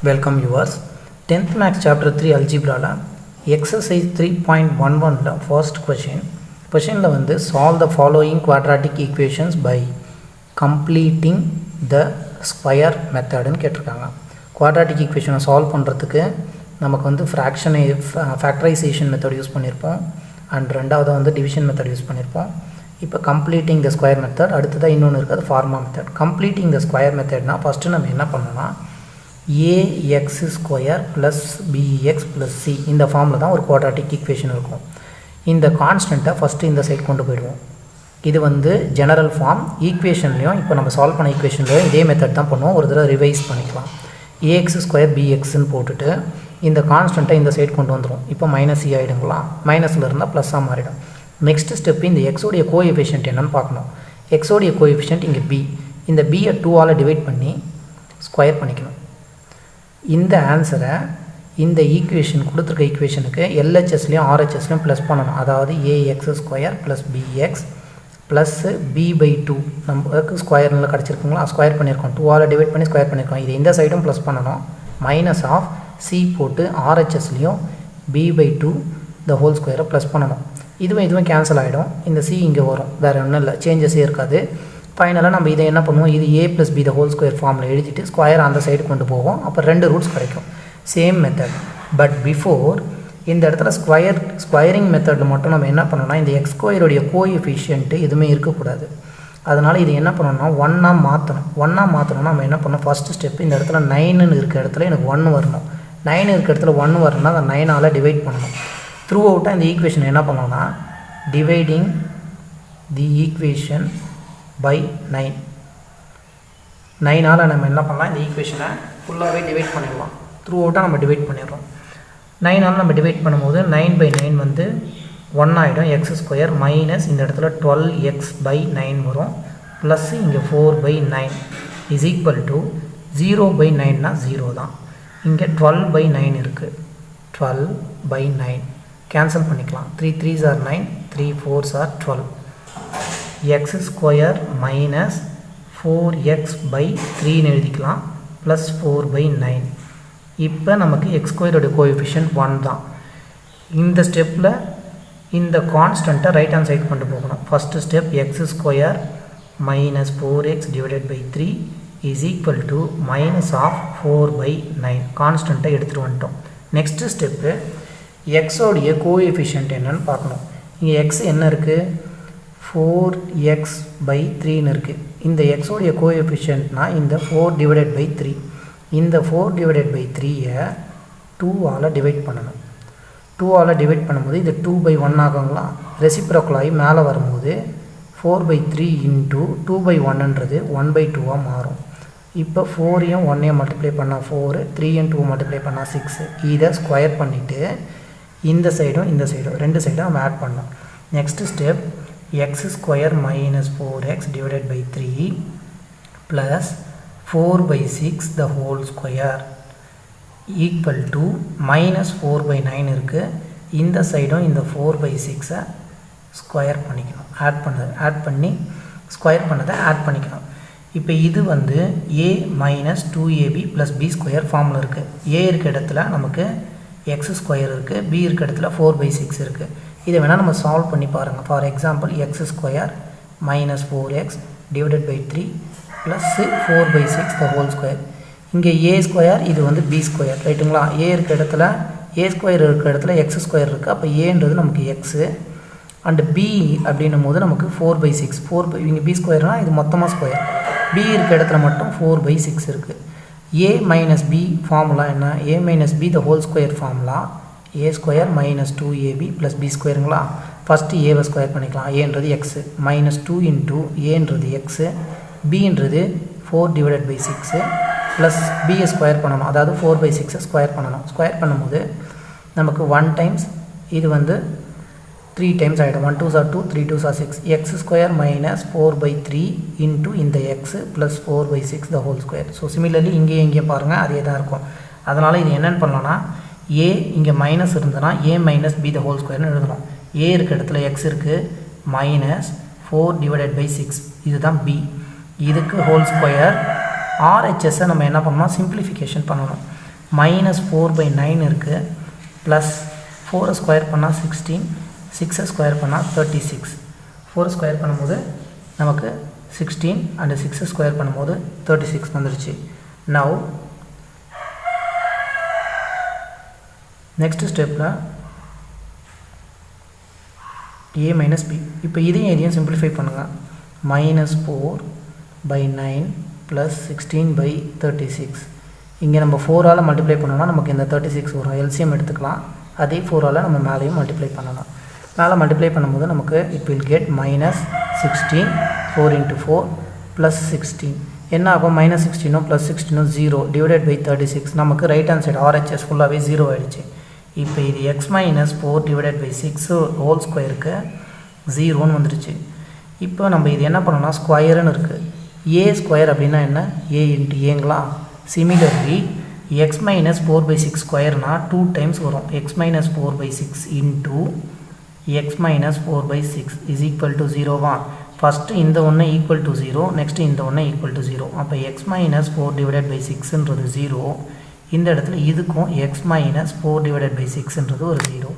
Welcome viewers. 10th Maths Chapter 3 Algebra Exercise 3.11 first question. Question வந்து solve the following quadratic equations by completing the square method ன்னு கேட்டிருக்காங்க. Quadratic equation solve பண்ணுறதுக்கு நமக்கு வந்து factorization method use பண்ணியிருப்போம் and ரெண்டாவது வந்து division method யூஸ் பண்ணியிருப்போம். இப்போ completing the square method அடுத்ததாக இன்னொன்று இருக்குது formula method. completing the square methodனா ஃபஸ்ட்டு நம்ம என்ன பண்ணணும்னா ax square plus bx plus c இந்த ஃபார்மில் தான் ஒரு குவாட்ராட்டிக் ஈக்குவேஷன் இருக்கும். இந்த கான்ஸ்டண்ட்டை ஃபஸ்ட்டு இந்த சைட் கொண்டு போயிடுவோம். இது வந்து ஜெனரல் ஃபார்ம். ஈக்குவேஷன்லையும் இப்போ நம்ம சால்வ் பண்ண ஈக்குவேஷன்லையும் இதே மெத்தட் தான் பண்ணுவோம். ஒரு தடவை ரிவைஸ் பண்ணிக்கலாம். ax ஸ்கொயர் bxன்னு போட்டுட்டு இந்த கான்ஸ்டண்ட்டை இந்த சைட் கொண்டு வந்துடும். இப்போ மைனஸ் e ஆகிடுங்களா, மைனஸில் இருந்தால் ப்ளஸ்ஸாக மாறிடும். நெக்ஸ்ட் ஸ்டெப் இந்த எக்ஸோடைய கோஎஃபிஷியன்ட் என்னன்னு பார்க்கணும். எக்ஸோடைய கோஎஃபிஷியன்ட் இங்கே b. இந்த b-யை 2ஆல் டிவைட் பண்ணி ஸ்கொயர் பண்ணிக்கணும். இந்த ஆன்சரை இந்த ஈக்குவேஷன் கொடுத்துருக்க ஈக்குவேஷனுக்கு எல்ஹெச்எஸ்லையும் ஆர்ஹெச்எஸ்லையும் ப்ளஸ் பண்ணணும். அதாவது ax square plus bx plus b/2 நமக்கு ஸ்கொயர்னில் கிடச்சிருக்குங்களா, ஸ்கொயர் பண்ணியிருக்கோம். 2ஆல் டிவைட் பண்ணி ஸ்கொயர் பண்ணியிருக்கோம். இது இந்த சைடும் ப்ளஸ் பண்ணணும். மைனஸ் ஆஃப் சி போட்டு ஆர்ஹெச்எஸ்லையும் b/2 த ஹோல் ஸ்கொயரை ப்ளஸ் பண்ணணும். இதுவும் கேன்சல் ஆகிடும். இந்த சி இங்கே வரும், வேறு ஒன்றும் இல்லை, சேஞ்சஸே இருக்காது. ஃபைனலாக நம்ம இதை என்ன பண்ணுவோம், இது a + b the whole square ஃபார்மில் எழுதிட்டு ஸ்கொயர் அந்த சைடு கொண்டு போவோம். அப்போ 2 ரூட்ஸ் கிடைக்கும். Same method. பட் பிஃபோர் இந்த இடத்துல ஸ்கொயரிங் மெத்தடில் மட்டும் நம்ம என்ன பண்ணோம்னா இந்த எக்ஸ் ஸ்கொயருடைய கோஎஃபிஷியன்ட்டு எதுவுமே இருக்கக்கூடாது. அதனால் இது என்ன பண்ணணும்னா 1ஆக மாற்றணும். 1ஆக மாற்றணும்னா நம்ம என்ன பண்ணணும், ஃபஸ்ட்டு ஸ்டெப் இந்த இடத்துல 9ன்னு இருக்க இடத்துல எனக்கு 1 வரணும். 9 இருக்க இடத்துல 1 வரணும்னா அதை 9ஆல் டிவைட் பண்ணணும். த்ரூ அவுட்டாக இந்த ஈக்குவேஷன் என்ன பண்ணோம்னா டிவைடிங் தி ஈக்குவேஷன் by 9. 9ஆல் நம்ம என்ன பண்ணலாம், இந்த ஈக்குவேஷனை ஃபுல்லாகவே டிவைட் பண்ணிடலாம். த்ரூ அவுட்டாக நம்ம டிவைட் பண்ணிடுறோம். 9ஆல் நம்ம டிவைட் பண்ணும்போது 9/9 வந்து 1 ஆகிடும். எக்ஸ் ஸ்கொயர் மைனஸ் இந்த இடத்துல 12x/9 வரும். ப்ளஸ் இங்கே 4/9 இஸ் ஈக்குவல் டு 0/9னா 0 தான். இங்கே 12/9 இருக்குது. 12/9 கேன்சல் பண்ணிக்கலாம். 3 3s are 9, 3 4s are 12. x square minus 4x/3ன்னு எழுதிக்கலாம். ப்ளஸ் 4/9. இப்போ நமக்கு எக்ஸ் ஸ்கொயரோட கோஎஃபிஷியன்ட் 1 தான். இந்த ஸ்டெப்பில் இந்த கான்ஸ்டண்ட்டை ரைட் ஹேண்ட் சைடு கொண்டு போகணும். First step x square minus 4x/3 is equal to minus of 4/9. கான்ஸ்டண்ட்டை எடுத்துகிட்டு வந்துட்டோம். நெக்ஸ்ட்டு ஸ்டெப்பு எக்ஸோடைய கோஎஃபிஷியன்ட் என்னன்னு பார்க்கணும். இங்கே எக்ஸ் என்ன இருக்குது, 4x/3ன்னு இருக்குது. இந்த எக்ஸோடைய கோஎஃபிஷியன்ட்னா இந்த 4/3. இந்த 4/3யை 2ஆல் டிவைட் பண்ணணும். 2ஆல் டிவைட் பண்ணும்போது இது 2/1 ஆகுங்களா, ரெசிப்ரோக்கல் ஆகி மேலே வரும்போது 4/3 இன்ட்டு 2/1ன்றது 1/2ஆக மாறும். இப்போ 4ஐயும் 1ஐயும் மல்டிப்ளை பண்ணால் 4, 3 2 மல்டிப்ளை பண்ணால் 6. இதை ஸ்கொயர் பண்ணிவிட்டு இந்த சைடும் இந்த சைடும் 2 சைடும் நம்ம ஆட் பண்ணோம். Next step x square minus 4x/3 plus 4/6 the whole square equal to minus 4/9 இருக்குது. இந்த சைடும் இந்த 4/6-ஐ ஸ்கொயர் பண்ணிக்கணும். ஆட் பண்ணி ஸ்கொயர் பண்ணதை ஆட் பண்ணிக்கணும். இப்போ இது வந்து a minus 2ab plus b square ஃபார்மில் இருக்குது. a இருக்க இடத்துல நமக்கு x ஸ்கொயர் இருக்குது, b இருக்க இடத்துல 4/6 இருக்குது. இதை வேணால் நம்ம சால்வ் பண்ணி பாருங்கள். For example X square minus 4x/3 plus 4/6 the whole square. இங்கே ஏ ஸ்கொயர், இது வந்து பி ஸ்கொயர், ரைட்டுங்களா. ஏ இருக்க இடத்துல ஏ ஸ்கொயர் இருக்க இடத்துல எக்ஸ் ஸ்கொயர் இருக்குது. அப்போ ஏன்றது நமக்கு எக்ஸு அண்டு பி அப்படின்னும் போது நமக்கு 4/6. இங்கே பி ஸ்கொயர்னால் இது மொத்தமாக ஸ்கொயர். பி இருக்க இடத்துல மட்டும் 4/6 இருக்குது. ஏ மைனஸ் பி ஃபார்முலா என்ன, a minus b the whole square formula a square minus 2ab plus b ஸ்கொயருங்களா. ஃபஸ்ட்டு ஏவை ஸ்கொயர் பண்ணிக்கலாம். ஏன்றது எக்ஸு மைனஸ் 2 இன்ட்டு ஏன்றது எக்ஸு, பின்றது 4/6 ப்ளஸ் பியை ஸ்கொயர் பண்ணணும். அதாவது 4/6 ஸ்கொயர் பண்ணணும். ஸ்கொயர் பண்ணும்போது நமக்கு 1 டைம்ஸ் இது வந்து 3 டைம்ஸ் ஆகிடும். 1 2s are 2, 3 2s are 6. X square minus 4/3 into இந்த x plus 4/6 the whole square. So similarly இங்கேயும் பாருங்கள் அதே தான் இருக்கும். அதனால் இது என்னென்னு பண்ணலான்னா a இங்கே மைனஸ் இருந்ததுன்னா a minus b the whole ஸ்கொயர்னு எழுதணும். a இருக்க இடத்துல x இருக்குது, மைனஸ் 4/6 இதுதான் b. இதுக்கு ஹோல் ஸ்கொயர். RHS நம்ம என்ன பண்ணணும், சிம்பிளிஃபிகேஷன் பண்ணணும். மைனஸ் 4/9 இருக்குது, ப்ளஸ் 4 ஸ்கொயர் பண்ணால் 16, 6 ஸ்கொயர் பண்ணால் 36. 4 ஸ்கொயர் பண்ணும்போது நமக்கு 16 அண்ட் 6 ஸ்கொயர் பண்ணும்போது 36 வந்துருச்சு. நவ் நெக்ஸ்ட் ஸ்டெப்பில் a மைனஸ் b. இப்போ இதையும் சிம்பிளிஃபை பண்ணுங்கள். Minus 4/9 plus 16/36. இங்கே நம்ம 4ஆல் மல்டிப்ளை பண்ணோம்னா நமக்கு இந்த 36 வரும். எல்சிஎம் எடுத்துக்கலாம். அதே 4ஆல் நம்ம மேலேயும் மல்டிப்ளை பண்ணலாம். மேலே மல்டிப்ளை பண்ணும்போது நமக்கு it will get minus 16, 4 × 4 plus 16. என்ன ஆகும்? Minus 16 plus 16 0 divided by 36. நமக்கு ரைட் ஹேண்ட் சைடு ஆர்ஹெச்எஸ் ஃபுல்லாகவே 0 ஆகிடுச்சு. இப்போ இது x minus 4 divided by 6 whole ஸ்கொயருக்கு 0ன்னு வந்துடுச்சு. இப்போ நம்ம இது என்ன பண்ணோம்னா ஸ்கொயருன்னு இருக்குது. ஏ ஸ்கொயர் அப்படின்னா என்ன? ஏ இன்ட்டு ஏங்களா. சிமிலர்லி எக்ஸ் மைனஸ் 4/6 ஸ்கொயர்னால் 2 டைம்ஸ் வரும். X minus 4/6 into x minus 4/6 is equal to 0வா. ஃபஸ்ட்டு இந்த ஒன்று ஈக்குவல் டு 0, நெக்ஸ்ட்டு இந்த ஒன்று ஈக்குவல் டு 0. அப்போ எக்ஸ் மைனஸ் 4 டிவைடட் பை 6ன்றது 0. இந்த இடத்துல இதுக்கும் எக்ஸ் மைனஸ் 4 டிவைடட் பை 6ன்றது ஒரு 0.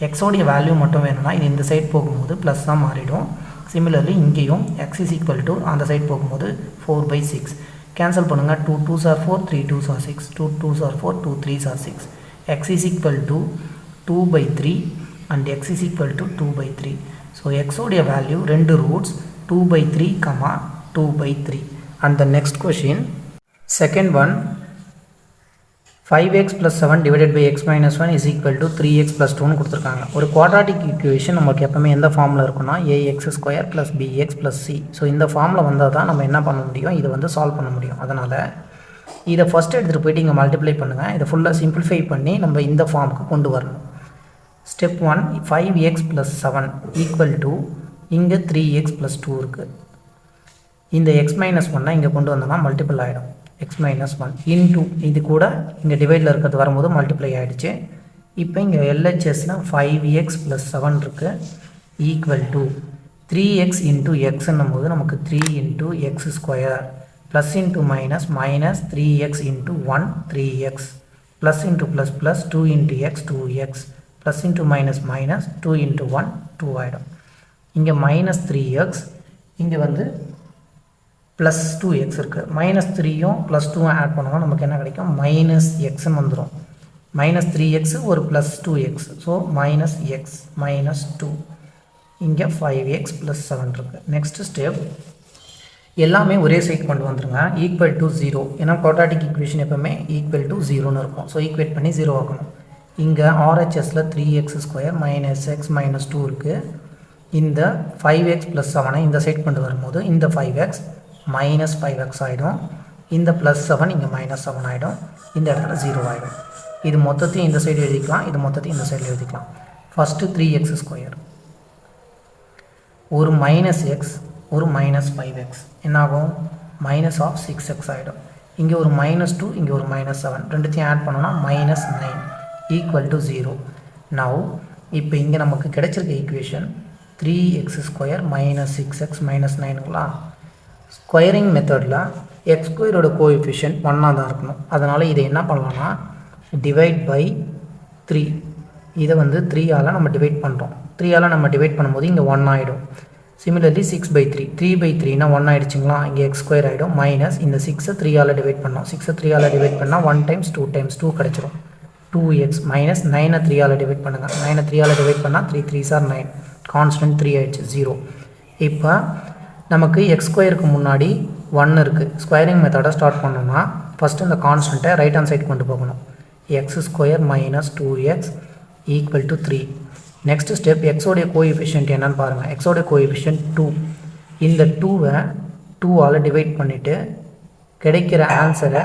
எக்ஸோடைய வேல்யூ மட்டும் வேணும்னா இது இந்த சைட் போகும்போது ப்ளஸ் தான் மாறிடும். சிமிலர்லி இங்கேயும் எக்ஸ் இஸ் ஈக்குவல் டு அந்த சைட் போகும்போது 4/6. கேன்சல் பண்ணுங்கள். 2 2s are 4, 3 2s are 6, 2 2s are 4, 2 3s are 6. x is equal to 2/3 and x is equal to 2/3. So x உடைய value 2 roots 2/3, 2/3. And the next question, second one, 5x plus 7 divided by x minus 1 is equal to 3x plus 2ன்னு கொடுத்துருக்காங்க. ஒரு quadratic equation நமக்கு எப்பவுமே எந்த ஃபார்மில் இருக்குன்னா ax² plus bx plus c. So இந்த ஃபார்மில் வந்தால் தான் நம்ம என்ன பண்ண முடியும், இதை வந்து சால்வ் பண்ண முடியும். அதனால் இதை ஃபஸ்ட்டு எடுத்துகிட்டு போய்ட்டு இங்கே மல்டிப்ளை பண்ணுங்கள். இதை ஃபுல்லாக சிம்பிளிஃபை பண்ணி நம்ம இந்த ஃபார்முக்கு கொண்டு வரணும். Step 1, 5x plus 7 equal to இங்கே 3x plus 2 இருக்குது. இந்த x minus 1 இங்கே கொண்டு வந்தோம்னா மல்டிபிள் ஆகிடும். x minus 1 இன்டூ இது கூட இங்கே டிவைடில் இருக்கிறது வரும்போது மல்டிப்ளை ஆகிடுச்சு. இப்போ இங்கே எல்ஹெச்எஸில் 5x plus 7 இருக்குது ஈக்குவல் டு 3x இன்டூ எக்ஸ்ன்னும் போது நமக்கு 3 into X square plus into minus minus 3x into 1 3x plus into plus plus 2 into X 2x plus into minus minus 2 into 1 2 ஆகிடும். இங்கே மைனஸ் 3x, இங்கே வந்து ப்ளஸ் 2x இருக்குது. Minus 3யும் plus 2வும் add பண்ணோம்னா நமக்கு என்ன கிடைக்கும்? மைனஸ் எக்ஸ்ன்னு வந்துடும். மைனஸ் 3x ஒரு plus 2x, so minus X minus 2. இங்கே 5x ப்ளஸ் 7 இருக்குது. நெக்ஸ்ட் ஸ்டெப், எல்லாமே ஒரே சைட் கொண்டு வந்துருங்க. Equal to 0. ஏன்னா குவாட்ராட்டிக் ஈக்குவேஷன் எப்பவுமே ஈக்குவல் டு 0ன்னு இருக்கும். ஸோ ஈக்குவேட் பண்ணி 0 ஆக்கணும். இங்கே ஆர்ஹெச்எஸில் 3x² மைனஸ் எக்ஸ் மைனஸ் 2 இருக்குது. இந்த 5x ப்ளஸ் 7 இந்த சைட் கொண்டு வரும்போது இந்த 5x மைனஸ் 5x ஆகிடும். இந்த ப்ளஸ் 7 இங்கே மைனஸ் 7 ஆகிடும். இந்த இடத்துல 0 ஆகிடும். இது மொத்தத்தையும் இந்த சைடு எழுதிக்கலாம், இது மொத்தத்தையும் இந்த சைடில் எழுதிக்கலாம். ஃபஸ்ட்டு 3x², ஒரு மைனஸ் எக்ஸ் ஒரு மைனஸ் 5x என்னாகும்? மைனஸ் ஆஃப் 6x ஆகிடும். இங்கே ஒரு மைனஸ் 2, இங்கே ஒரு மைனஸ் 7, ரெண்டுத்தையும் ஆட் பண்ணோன்னா மைனஸ் 9 ஈக்குவல் டு 0. நவ் இப்போ இங்கே நமக்கு கிடைச்சிருக்க equation 3x² minus 6x minus 9ங்களா. ஸ்கொயரிங் மெத்தடில் x² கோஎஃபிஷியன்ட் 1ஆக தான் இருக்கணும். அதனால் இதை என்ன பண்ணலாம்னா டிவைட் பை 3. இதை வந்து 3ஆல் நம்ம டிவைட் பண்ணுறோம். 3ஆல் நம்ம டிவைட் பண்ணும்போது இங்கே 1 ஆகிடும். சிமிலர்லி 6/3, 3/3னா 1 ஆகிடுச்சிங்களா. இங்கே x² ஆகிடும். மைனஸ் இந்த 6 3ஆல் டிவைட் பண்ணோம். 6 3ஆல் டிவைட் பண்ணால் 1 டைம்ஸ் 2 டைம்ஸ் 2 கிடச்சிரும். 2x மைனஸ் 9 3ஆல் டிவைட் பண்ணுங்கள். 9 3ஆல் டிவைட் பண்ணால் 3 3s are 9, கான்ஸ்டன்ட் 3 ஆகிடுச்சு 0. இப்போ நமக்கு x²க்கு முன்னாடி 1 இருக்குது. ஸ்கொயரிங் மெத்தடை ஸ்டார்ட் பண்ணோம்னா ஃபஸ்ட்டு இந்த கான்ஸ்டன்ட்டை ரைட் ஹேண்ட் சைட் கொண்டு போகணும். x² minus 2x equal to 3. Next step, எக்ஸோடைய கோஎஃபிஷியன்ட் என்னன்னு பாருங்கள். எக்ஸோடைய கோஎஃபிஷியன்ட் 2. இந்த 2வை 2ஆல் டிவைட் பண்ணிவிட்டு கிடைக்கிற ஆன்சரை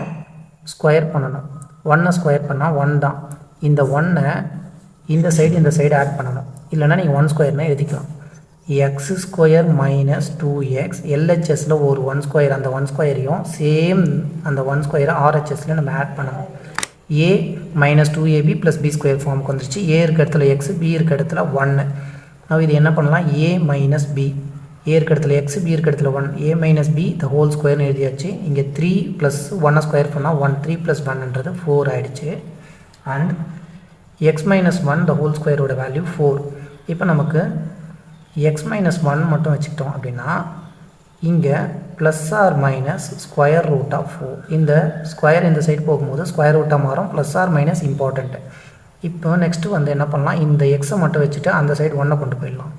ஸ்கொயர் பண்ணணும். 1 ஸ்கொயர் பண்ணால் 1 தான். இந்த 1ஐ இந்த சைடு ஆட் பண்ணணும். இல்லைனா நீங்கள் 1² எழுதிக்கலாம். x² மைனஸ் 2x எல்ஹெச்எஸில் ஒரு 1² அந்த 1²யும் சேம் அந்த 1² ஆர்ஹெச்எஸில் நம்ம ஆட் பண்ணணும். a minus 2ab plus b² ஃபார்முக்கு வந்துருச்சு. a இருக்க இடத்துல x, b இருக்க இடத்துல 1. நம்ம இது என்ன பண்ணலாம்? a மைனஸ் b ஏ இருக்க இடத்துல எக்ஸ், பி இருக்க இடத்துல 1, a minus b the whole ஸ்கொயர்னு எழுதியாச்சு. இங்கே 3 ப்ளஸ் 1 ஸ்கொயர் பண்ணால் 1, 3 ப்ளஸ் 1ன்றது 4 ஆகிடுச்சு. And x minus 1 the whole ஸ்கொயரோட வேல்யூ 4. இப்போ நமக்கு எக்ஸ் மைனஸ் 1 மட்டும் வச்சுக்கிட்டோம் அப்படின்னா இங்கே plus or minus square root of 4. இந்த ஸ்கொயர் இந்த சைடு போகும்போது ஸ்கொயர் ரூட்டாக மாறும். Plus or minus important. இப்போ நெக்ஸ்ட்டு வந்து என்ன பண்ணலாம், இந்த எக்ஸை மட்டும் வச்சுட்டு அந்த சைடு 1 கொண்டு போயிடலாம்.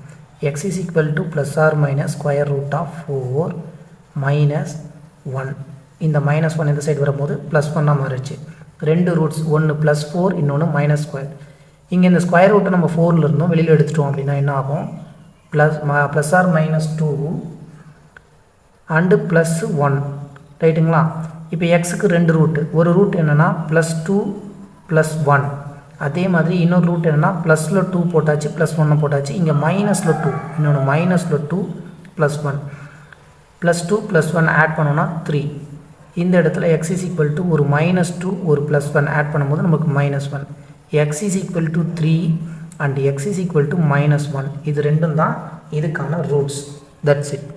X is equal to plus or minus square root of 4 minus 1. இந்த மைனஸ் 1 இந்த சைடு வரும்போது ப்ளஸ் 1ஆக மாறிடுச்சு. 2 ரூட்ஸ், ஒன்று ப்ளஸ் 4, இன்னொன்று மைனஸ் ஸ்கொயர். இங்கே இந்த ஸ்கொயர் ரூட்டை நம்ம 4ல் இருந்தோம் வெளியில் எடுத்துட்டோம் அப்படின்னா என்ன ஆகும், plus or minus 2 and plus 1 ரைட்டுங்களா. இப்போ எக்ஸுக்கு 2 ரூட்டு. ஒரு ரூட் என்னென்னா ப்ளஸ் 2 ப்ளஸ் 1. அதே மாதிரி இன்னொரு ரூட் என்னென்னா ப்ளஸில் 2 போட்டாச்சு, ப்ளஸ் 1 போட்டாச்சு. இங்கே மைனஸில் 2, இன்னொன்று மைனஸில் 2 ப்ளஸ் 1. ப்ளஸ் 2 ப்ளஸ் 1 ஆட் பண்ணோன்னா 3. இந்த இடத்துல எக்ஸ் இஸ் ஈக்குவல் டு ஒரு மைனஸ் 2 ஒரு ப்ளஸ் 1 ஆட் பண்ணும்போது நமக்கு minus 1. X is equal to 3 and X is equal to minus 1. இது ரெண்டும் தான் இதுக்கான ரூட்ஸ். That's it.